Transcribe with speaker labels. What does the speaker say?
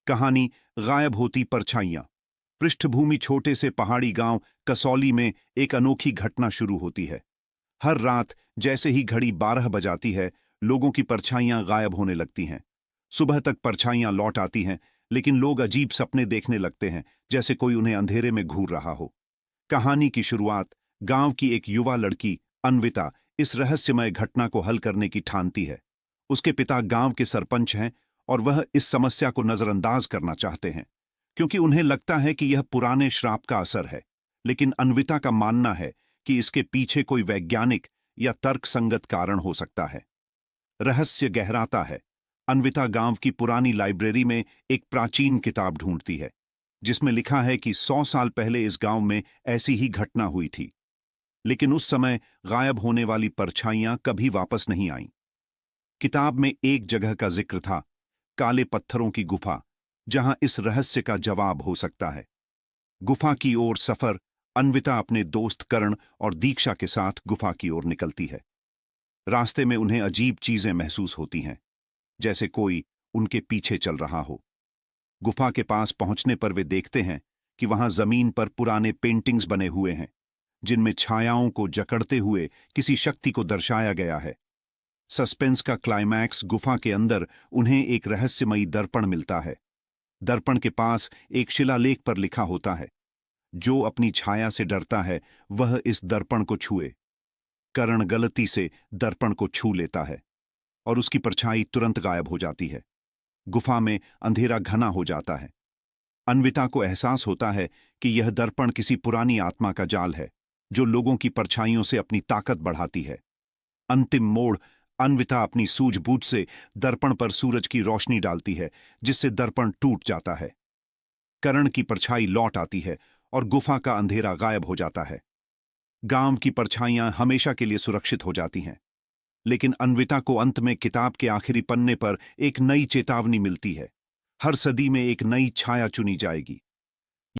Speaker 1: कहानी गायब होती परछाइयां। पृष्ठभूमि छोटे से पहाड़ी गांव कसौली में एक अनोखी घटना शुरू होती है। हर रात जैसे ही घड़ी 12 बजाती है, लोगों की परछाइयां गायब होने लगती हैं। सुबह तक परछाइयां लौट आती हैं, लेकिन लोग अजीब सपने देखने लगते हैं, जैसे कोई उन्हें अंधेरे में घूर रहा हो। कहानी की शुरुआत गांव की एक युवा लड़की अन्विता इस रहस्यमय घटना को हल करने की ठानती है। उसके पिता गांव के सरपंच हैं और वह इस समस्या को नजरअंदाज करना चाहते हैं, क्योंकि उन्हें लगता है कि यह पुराने श्राप का असर है। लेकिन अन्विता का मानना है कि इसके पीछे कोई वैज्ञानिक या तर्कसंगत कारण हो सकता है। रहस्य गहराता है। अन्विता गांव की पुरानी लाइब्रेरी में एक प्राचीन किताब ढूंढती है, जिसमें लिखा है कि 100 साल पहले इस गांव में ऐसी ही घटना हुई थी। लेकिन उस समय गायब होने वाली परछाइयां कभी वापस नहीं आईं। किताब में एक जगह का जिक्र था, काले पत्थरों की गुफा, जहां इस रहस्य का जवाब हो सकता है। गुफा की ओर सफर अन्विता अपने दोस्त करण और दीक्षा के साथ गुफा की ओर निकलती है। रास्ते में उन्हें अजीब चीजें महसूस होती हैं, जैसे कोई उनके पीछे चल रहा हो। गुफा के पास पहुंचने पर वे देखते हैं कि वहां जमीन पर पुराने पेंटिंग्स बने हुए हैं, जिनमें छायाओं को जकड़ते हुए किसी शक्ति को दर्शाया गया है। सस्पेंस का क्लाइमैक्स गुफा के अंदर उन्हें एक रहस्यमयी दर्पण मिलता है। दर्पण के पास एक शिलालेख पर लिखा होता है, जो अपनी छाया से डरता है वह इस दर्पण को छुए। करण गलती से दर्पण को छू लेता है और उसकी परछाई तुरंत गायब हो जाती है। गुफा में अंधेरा घना हो जाता है। अन्विता को एहसास होता है कि यह दर्पण किसी पुरानी आत्मा का जाल है, जो लोगों की परछाइयों से अपनी ताकत बढ़ाती है। अंतिम मोड़ अन्विता अपनी सूझबूझ से दर्पण पर सूरज की रोशनी डालती है, जिससे दर्पण टूट जाता है। करण की परछाई लौट आती है और गुफा का अंधेरा गायब हो जाता है। गांव की परछाइयां हमेशा के लिए सुरक्षित हो जाती हैं। लेकिन अन्विता को अंत में किताब के आखिरी पन्ने पर एक नई चेतावनी मिलती है। हर सदी में एक नई छाया चुनी जाएगी,